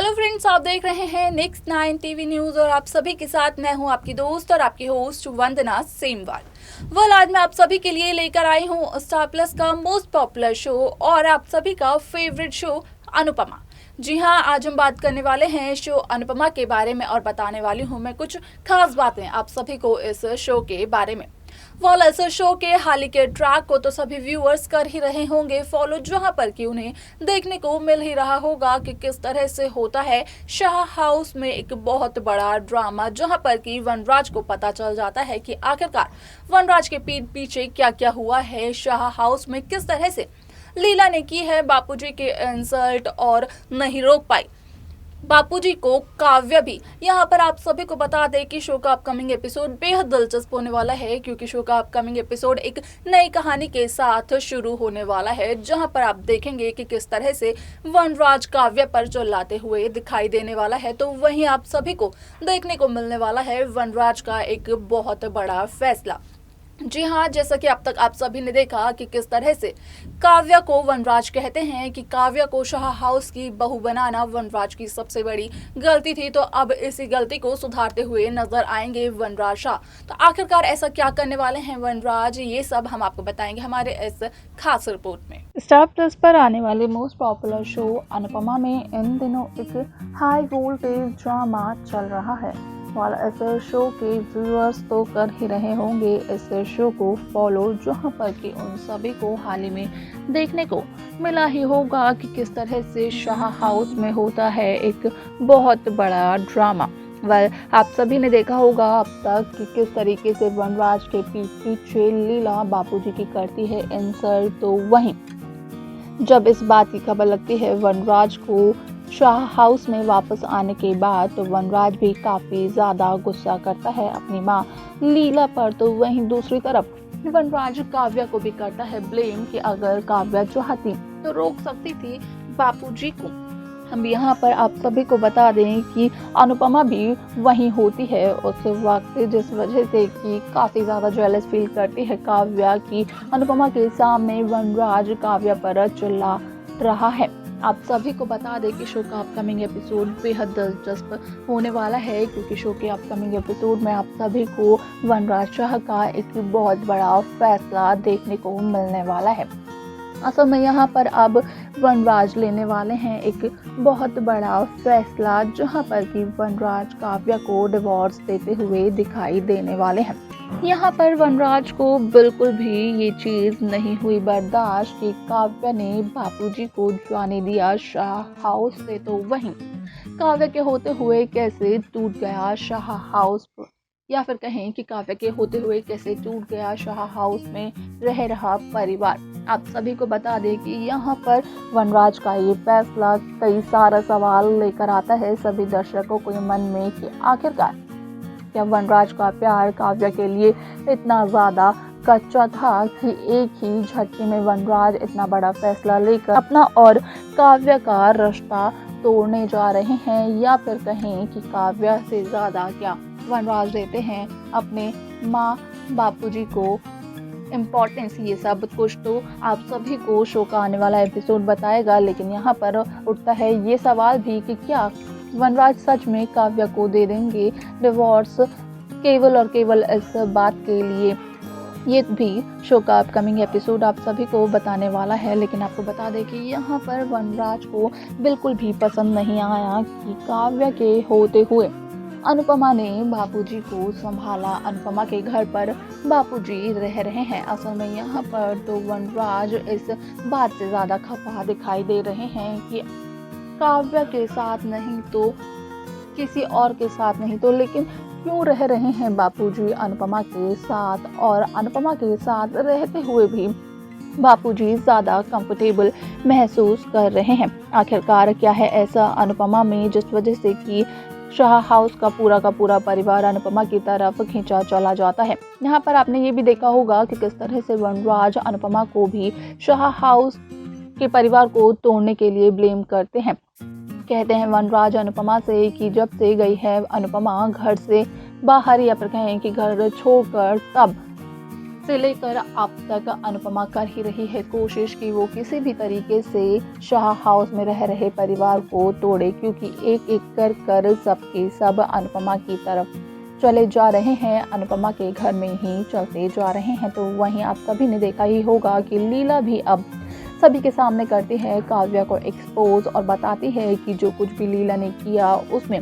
Hello friends, आप देख रहे हैं नेक्स्ट 9 टीवी न्यूज और आप सभी के साथ मैं हूं आपकी दोस्त और आपकी होस्ट वंदना सेमवाल। आज मैं आप सभी के लिए लेकर आई हूं स्टार प्लस का मोस्ट पॉपुलर शो और आप सभी का फेवरेट शो अनुपमा। जी हाँ, आज हम बात करने वाले हैं शो अनुपमा के बारे में और बताने वाली हूँ मैं कुछ खास बातें आप सभी को इस शो के बारे में। इस शो के हाल ही के ट्रैक को तो सभी व्यूअर्स कर ही रहे होंगे फॉलो, जहां पर कि उन्हें देखने को मिल ही रहा होगा कि किस तरह से होता है शाह हाउस में एक बहुत बड़ा ड्रामा, जहां पर कि वनराज को पता चल जाता है कि आखिरकार वनराज के पीठ पीछे क्या क्या हुआ है शाह हाउस में, किस तरह से लीला ने की है बापूजी के इंसल्ट और नहीं रोक पाई बापूजी को काव्य भी। यहाँ पर आप सभी को बता दें कि शो का अपकमिंग एपिसोड बेहद दिलचस्प होने वाला है, क्योंकि शो का अपकमिंग एपिसोड एक नई कहानी के साथ शुरू होने वाला है, जहाँ पर आप देखेंगे कि किस तरह से वनराज काव्य पर चिल्लाते हुए दिखाई देने वाला है। तो वहीं आप सभी को देखने को मिलने वाला है वनराज का एक बहुत बड़ा फैसला। जी हाँ, जैसा कि अब तक आप सभी ने देखा कि किस तरह से काव्या को वनराज कहते हैं कि काव्या को शाह हाउस की बहू बनाना वनराज की सबसे बड़ी गलती थी, तो अब इसी गलती को सुधारते हुए नजर आएंगे वनराज शाह। तो आखिरकार ऐसा क्या करने वाले हैं वनराज, ये सब हम आपको बताएंगे हमारे इस खास रिपोर्ट में। स्टार प्लस पर आने वाले मोस्ट पॉपुलर शो अनुपमा में इन दिनों एक हाई वोल्टेज ड्रामा चल रहा है। इस शो के व्यूअर्स तो कर ही रहे होंगे इस शो को फॉलो, जहां पर कि उन सभी को हाल ही में देखने को मिला ही होगा कि किस तरह से शाह हाउस में होता है एक बहुत बड़ा ड्रामा। आप सभी ने देखा होगा अब तक कि किस तरीके से वनराज के पीछे लीला बापूजी की करती है इंसल्ट। तो वहीं जब इस बात की खबर लगती है वनराज को शाह हाउस में वापस आने के बाद, तो वनराज भी काफ़ी ज़्यादा गुस्सा करता है अपनी माँ लीला पर। तो वहीं दूसरी तरफ वनराज काव्या को भी करता है ब्लेम कि अगर काव्या चाहती तो रोक सकती थी बापूजी को। हम यहाँ पर आप सभी को बता दें कि अनुपमा भी वहीं होती है उस वक्त, जिस वजह से कि काफ़ी ज़्यादा जेलस फील करती है काव्या की अनुपमा के सामने वनराज काव्या पर चिल्ला रहा है। आप सभी को बता दें कि शो का अपकमिंग एपिसोड बेहद दिलचस्प होने वाला है, क्योंकि शो के अपकमिंग एपिसोड में आप सभी को वनराज शाह का एक बहुत बड़ा फैसला देखने को मिलने वाला है। असल में यहाँ पर अब वनराज लेने वाले हैं एक बहुत बड़ा फैसला, जहाँ पर कि वनराज काव्या को डिवोर्स देते हुए दिखाई देने वाले हैं। यहाँ पर वनराज को बिल्कुल भी ये चीज़ नहीं हुई बर्दाश्त कि काव्या ने बापूजी को जाने दिया शाह हाउस से। तो वहीं काव्या के होते हुए कैसे टूट गया शाह हाउस, या फिर कहें कि काव्या के होते हुए कैसे टूट गया शाह हाउस में रह रहा परिवार। आप सभी को बता दें कि यहाँ पर वनराज का ये फैसला कई सारा सवाल लेकर आता है सभी दर्शकों के मन में कि आखिरकार क्या वनराज का प्यार काव्या के लिए इतना ज़्यादा कच्चा था कि एक ही झटके में वनराज इतना बड़ा फैसला लेकर अपना और काव्या का रिश्ता तोड़ने जा रहे हैं, या फिर कहें कि काव्या से ज़्यादा क्या वनराज देते हैं अपने माँ बापूजी को इम्पोर्टेंस। ये सब कुछ तो आप सभी को शो का आने वाला एपिसोड बताएगा, लेकिन यहाँ पर उठता है ये सवाल भी कि क्या वनराज सच में काव्या को दे देंगे डिवोर्स केवल और केवल इस बात के लिए। ये भी शो का अपकमिंग एपिसोड आप सभी को बताने वाला है, लेकिन आपको बता दें कि यहाँ पर वनराज को बिल्कुल भी पसंद नहीं आया कि काव्या के होते हुए अनुपमा ने बापूजी को संभाला। अनुपमा के घर पर बापूजी रह रहे हैं। असल में यहाँ पर तो वनराज इस बात से ज़्यादा खफा दिखाई दे रहे हैं कि काव्या के साथ नहीं तो किसी और के साथ नहीं तो लेकिन क्यों रह रहे हैं बापूजी अनुपमा के साथ, और अनुपमा के साथ रहते हुए भी बापूजी ज़्यादा कंफर्टेबल महसूस कर रहे हैं। आखिरकार क्या है ऐसा अनुपमा में जिस वजह से कि शाह हाउस का पूरा परिवार अनुपमा की तरफ खींचा चला जाता है। यहाँ पर आपने ये भी देखा होगा कि किस तरह से वनराज अनुपमा को भी शाह हाउस के परिवार को तोड़ने के लिए ब्लेम करते हैं। कहते हैं वनराज अनुपमा से कि जब से गई है अनुपमा घर से बाहर, या फिर कहें कि घर छोड़कर, तब से लेकर अब तक अनुपमा कर ही रही है कोशिश कि वो किसी भी तरीके से शाह हाउस में रह रहे परिवार को तोड़े, क्योंकि एक एक कर सबके सब अनुपमा की तरफ चले जा रहे हैं, अनुपमा के घर में ही चलते जा रहे हैं। तो वहीं आप सभी ने देखा ही होगा कि लीला भी अब सभी के सामने करती है काव्या को एक्सपोज और बताती है कि जो कुछ भी लीला ने किया उसमें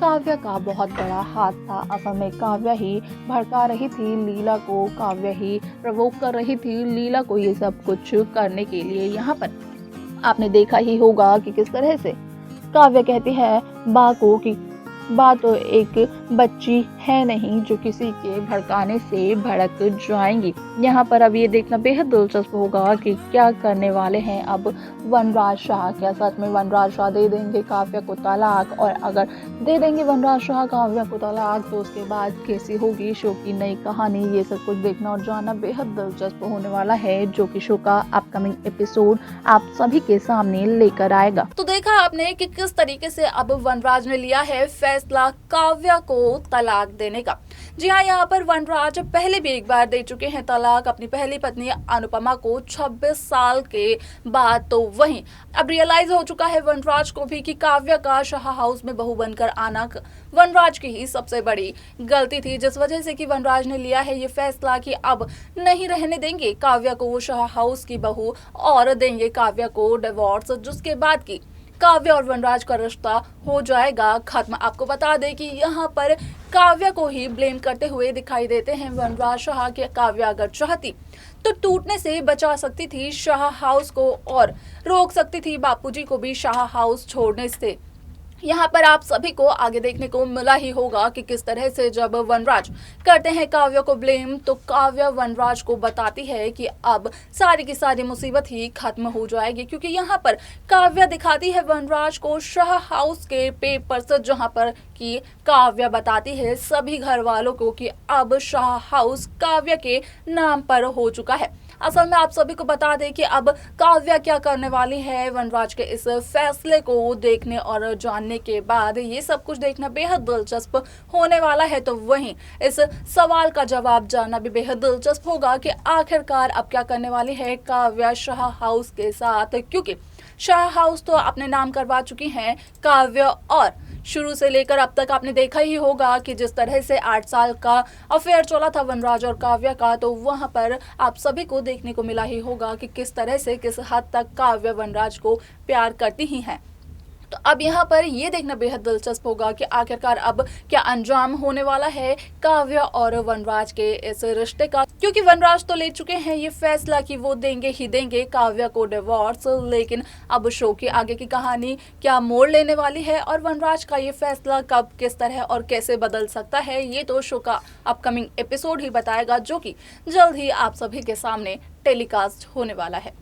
काव्या का बहुत बड़ा हाथ था। असल में काव्या ही भड़का रही थी लीला को, काव्या ही प्रवोक कर रही थी लीला को ये सब कुछ करने के लिए। यहाँ पर आपने देखा ही होगा कि किस तरह से काव्या कहती है बा को कि बा तो एक बच्ची है नहीं जो किसी के भड़काने से भड़क जाएंगी। यहाँ पर अब ये देखना बेहद दिलचस्प होगा कि क्या करने वाले हैं अब वनराज शाह। क्या सच में वनराज शाह दे देंगे काव्या को तलाक, और अगर दे देंगे वनराज शाह काव्या को तलाक तो उसके बाद कैसी होगी शो की नई कहानी। ये सब कुछ देखना और जानना बेहद दिलचस्प होने वाला है, जो कि शो का अपकमिंग एपिसोड आप सभी के सामने लेकर आएगा। तो देखा आपने कि किस तरीके से अब वनराज ने लिया है फैसला काव्या को तलाक देने का। जी हाँ, यहाँ पर वनराज पहले भी एक बार दे चुके हैं तलाक अपनी पहली पत्नी अनुपमा को 26 साल के बाद। तो वहीं अब रियलाइज हो चुका है वनराज को भी कि काव्या का शाह हाउस में बहू बनकर आना वनराज की ही सबसे बड़ी गलती थी, जिस वजह से कि वनराज ने लिया है ये फैसला कि अब नहीं रहने देंगे काव्या को वो शाह हाउस की बहू और देंगे काव्या को डिवोर्स, जिसके बाद की काव्या और वनराज का रिश्ता हो जाएगा खत्म। आपको बता दें कि यहाँ पर काव्या को ही ब्लेम करते हुए दिखाई देते हैं वनराज शाह कि काव्या अगर चाहती तो टूटने से बचा सकती थी शाह हाउस को और रोक सकती थी बापूजी को भी शाह हाउस छोड़ने से। यहाँ पर आप सभी को आगे देखने को मिला ही होगा कि किस तरह से जब वनराज करते हैं काव्या को ब्लेम तो काव्या वनराज को बताती है कि अब सारी की सारी मुसीबत ही खत्म हो जाएगी, क्योंकि यहाँ पर काव्या दिखाती है वनराज को शाह हाउस के पेपर्स, जहाँ पर कि काव्या बताती है सभी घर वालों को कि अब शाह हाउस काव्या के नाम पर हो चुका है। असल में आप सभी को बता दें कि अब काव्या क्या करने वाली है वनराज के इस फैसले को देखने और जानने के बाद ये सब कुछ देखना बेहद दिलचस्प होने वाला है। तो वहीं इस सवाल का जवाब जानना भी बेहद दिलचस्प होगा कि आखिरकार अब क्या करने वाली है काव्या शाह हाउस के साथ, क्योंकि शाह हाउस तो अपने नाम करवा चुकी हैं काव्या और शुरू से लेकर अब तक आपने देखा ही होगा कि जिस तरह से 8 साल का अफेयर चला था वनराज और काव्या का, तो वहां पर आप सभी को देखने को मिला ही होगा कि किस तरह से किस हद तक काव्या वनराज को प्यार करती ही हैं। तो अब यहाँ पर ये देखना बेहद दिलचस्प होगा कि आखिरकार अब क्या अंजाम होने वाला है काव्या और वनराज के इस रिश्ते का, क्योंकि वनराज तो ले चुके हैं ये फैसला कि वो देंगे ही देंगे काव्या को डिवोर्स। लेकिन अब शो की आगे की कहानी क्या मोड़ लेने वाली है और वनराज का ये फैसला कब किस तरह और कैसे बदल सकता है, ये तो शो का अपकमिंग एपिसोड ही बताएगा, जो कि जल्द ही आप सभी के सामने टेलीकास्ट होने वाला है।